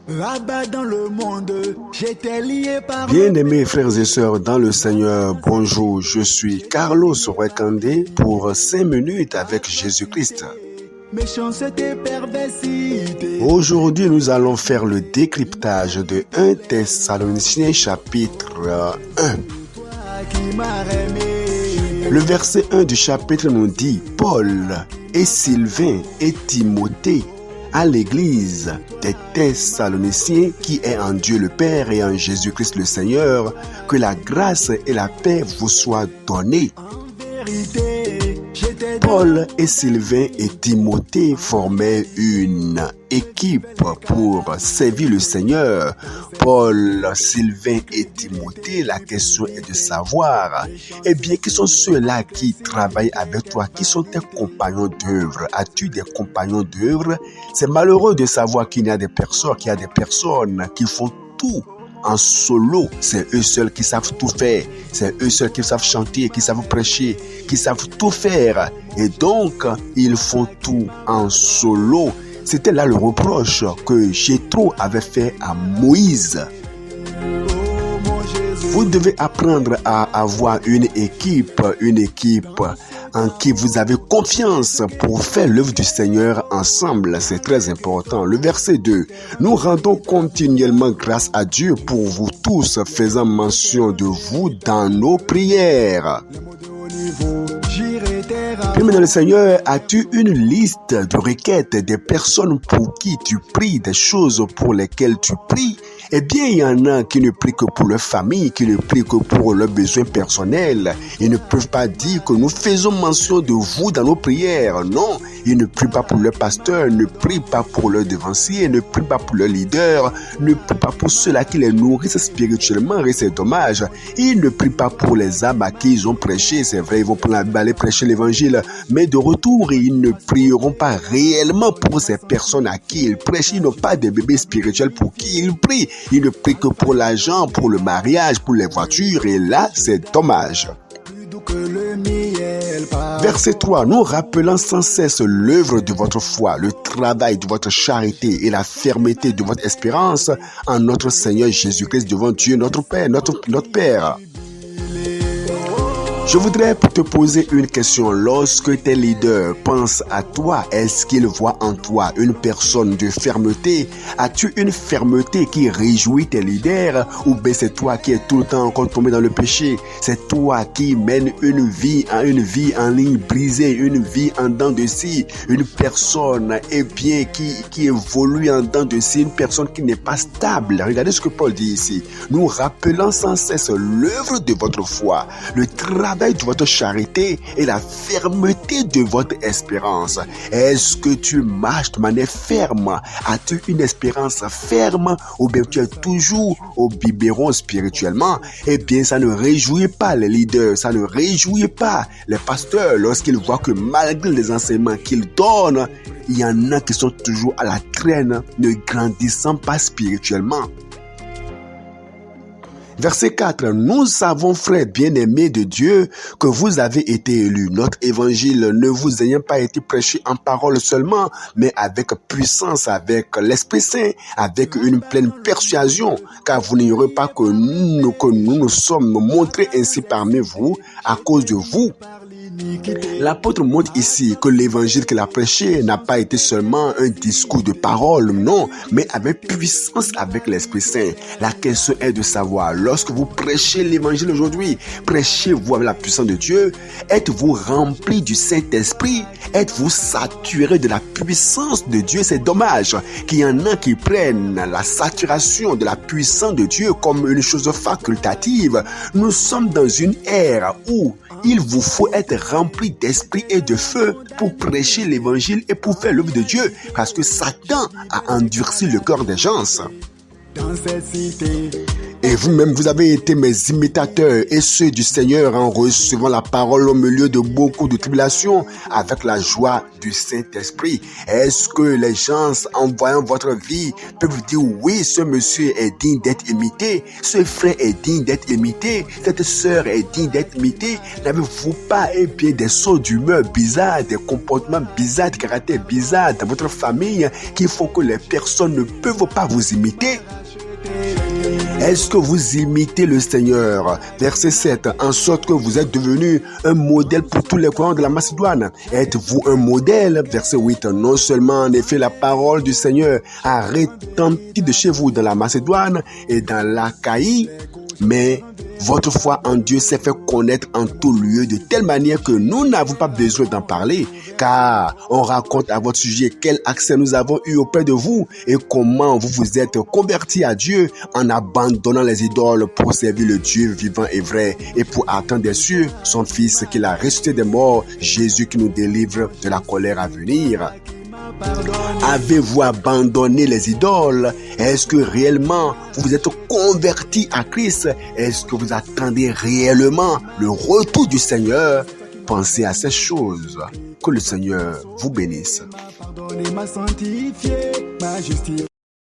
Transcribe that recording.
Là-bas dans le monde, j'étais lié par... Bien-aimés frères et sœurs dans le Seigneur, bonjour, je suis Carlos Rekandé pour 5 minutes avec Jésus-Christ. Méchanceté, perversité. Aujourd'hui, nous allons faire le décryptage de 1 Thessaloniciens chapitre 1. Le verset 1 du chapitre nous dit « Paul et Sylvain et Timothée à l'église des Thessaloniciens qui est en Dieu le Père et en Jésus-Christ le Seigneur, que la grâce et la paix vous soient données. » Paul et Sylvain et Timothée formaient une équipe pour servir le Seigneur. Paul, Sylvain et Timothée, la question est de savoir, qui sont ceux-là qui travaillent avec toi, qui sont tes compagnons d'œuvre? As-tu des compagnons d'œuvre? C'est malheureux de savoir qu'il y a des personnes qui font tout en solo. C'est eux seuls qui savent tout faire. C'est eux seuls qui savent chanter, qui savent prêcher, qui savent tout faire. Et donc, ils font tout en solo. C'était là le reproche que Jéthro avait fait à Moïse. Vous devez apprendre à avoir une équipe en qui vous avez confiance pour faire l'œuvre du Seigneur ensemble. C'est très important. Le verset 2. Nous rendons continuellement grâce à Dieu pour vous tous, faisant mention de vous dans nos prières. Bien, le Seigneur, as-tu une liste de requêtes des personnes pour qui tu pries, des choses pour lesquelles tu pries? Il y en a qui ne prient que pour leur famille, qui ne prient que pour leurs besoins personnels. Ils ne peuvent pas dire que nous faisons mention de vous dans nos prières. Non, ils ne prient pas pour leur pasteur, ne prient pas pour leur devancier, ne prient pas pour leur leader, ne prient pas pour ceux-là qui les nourrissent spirituellement, et c'est dommage. Ils ne prient pas pour les âmes à qui ils ont prêché. C'est vrai, ils vont aller prêcher l'évangile, mais de retour, ils ne prieront pas réellement pour ces personnes à qui ils prêchent. Ils n'ont pas de bébés spirituels pour qui ils prient. Ils ne prient que pour l'argent, pour le mariage, pour les voitures, et là, c'est dommage. Verset 3. Nous rappelant sans cesse l'œuvre de votre foi, le travail de votre charité et la fermeté de votre espérance en notre Seigneur Jésus-Christ devant Dieu, notre Père, notre Père. Je voudrais te poser une question. Lorsque tes leaders pensent à toi, est-ce qu'ils voient en toi une personne de fermeté? As-tu une fermeté qui réjouit tes leaders? Ou bien c'est toi qui es tout le temps encore tombé dans le péché? C'est toi qui mènes une vie en ligne brisée, une vie en dents de scie, une personne qui évolue en dents de scie, une personne qui n'est pas stable. Regardez ce que Paul dit ici. Nous rappelant sans cesse l'œuvre de votre foi, le travail de votre charité et la fermeté de votre espérance. Est-ce que tu marches de manière ferme? As-tu une espérance ferme ou bien tu es toujours au biberon spirituellement? Ça ne réjouit pas les leaders, ça ne réjouit pas les pasteurs lorsqu'ils voient que malgré les enseignements qu'ils donnent, il y en a qui sont toujours à la traîne, ne grandissant pas spirituellement. Verset 4. Nous savons, frères bien-aimés de Dieu, que vous avez été élus. Notre évangile ne vous ayant pas été prêché en parole seulement, mais avec puissance, avec l'Esprit Saint, avec une pleine persuasion, car vous n'ignorez pas que nous nous sommes montrés ainsi parmi vous à cause de vous. L'apôtre montre ici que l'évangile qu'il a prêché n'a pas été seulement un discours de parole, non, mais avec puissance, avec l'Esprit Saint. La question est de savoir, lorsque vous prêchez l'évangile aujourd'hui, prêchez-vous avec la puissance de Dieu? Êtes-vous rempli du Saint-Esprit? Êtes-vous saturé de la puissance de Dieu? C'est dommage qu'il y en a qui prennent la saturation de la puissance de Dieu comme une chose facultative. Nous sommes dans une ère où il vous faut être rempli d'esprit et de feu pour prêcher l'évangile et pour faire l'œuvre de Dieu, parce que Satan a endurci le cœur des gens. Et vous-même, vous avez été mes imitateurs et ceux du Seigneur en recevant la parole au milieu de beaucoup de tribulations avec la joie du Saint-Esprit. Est-ce que les gens, en voyant votre vie, peuvent vous dire oui, ce monsieur est digne d'être imité, ce frère est digne d'être imité, cette sœur est digne d'être imitée? N'avez-vous pas des sauts d'humeur bizarres, des comportements bizarres, des caractères bizarres dans votre famille qui font que les personnes ne peuvent pas vous imiter? Est-ce que vous imitez le Seigneur? Verset 7. En sorte que vous êtes devenu un modèle pour tous les croyants de la Macédoine. Êtes-vous un modèle? Verset 8. Non seulement en effet la parole du Seigneur a retenti de chez vous dans la Macédoine et dans l'Achaïe, mais votre foi en Dieu s'est fait connaître en tout lieu de telle manière que nous n'avons pas besoin d'en parler, car on raconte à votre sujet quel accès nous avons eu auprès de vous et comment vous vous êtes convertis à Dieu en abandonnant les idoles pour servir le Dieu vivant et vrai et pour attendre des cieux son Fils qu'il a ressuscité des morts, Jésus qui nous délivre de la colère à venir. Avez-vous abandonné les idoles? Est-ce que réellement vous vous êtes convertis à Christ? Est-ce que vous attendez réellement le retour du Seigneur? Pensez à ces choses. Que le Seigneur vous bénisse.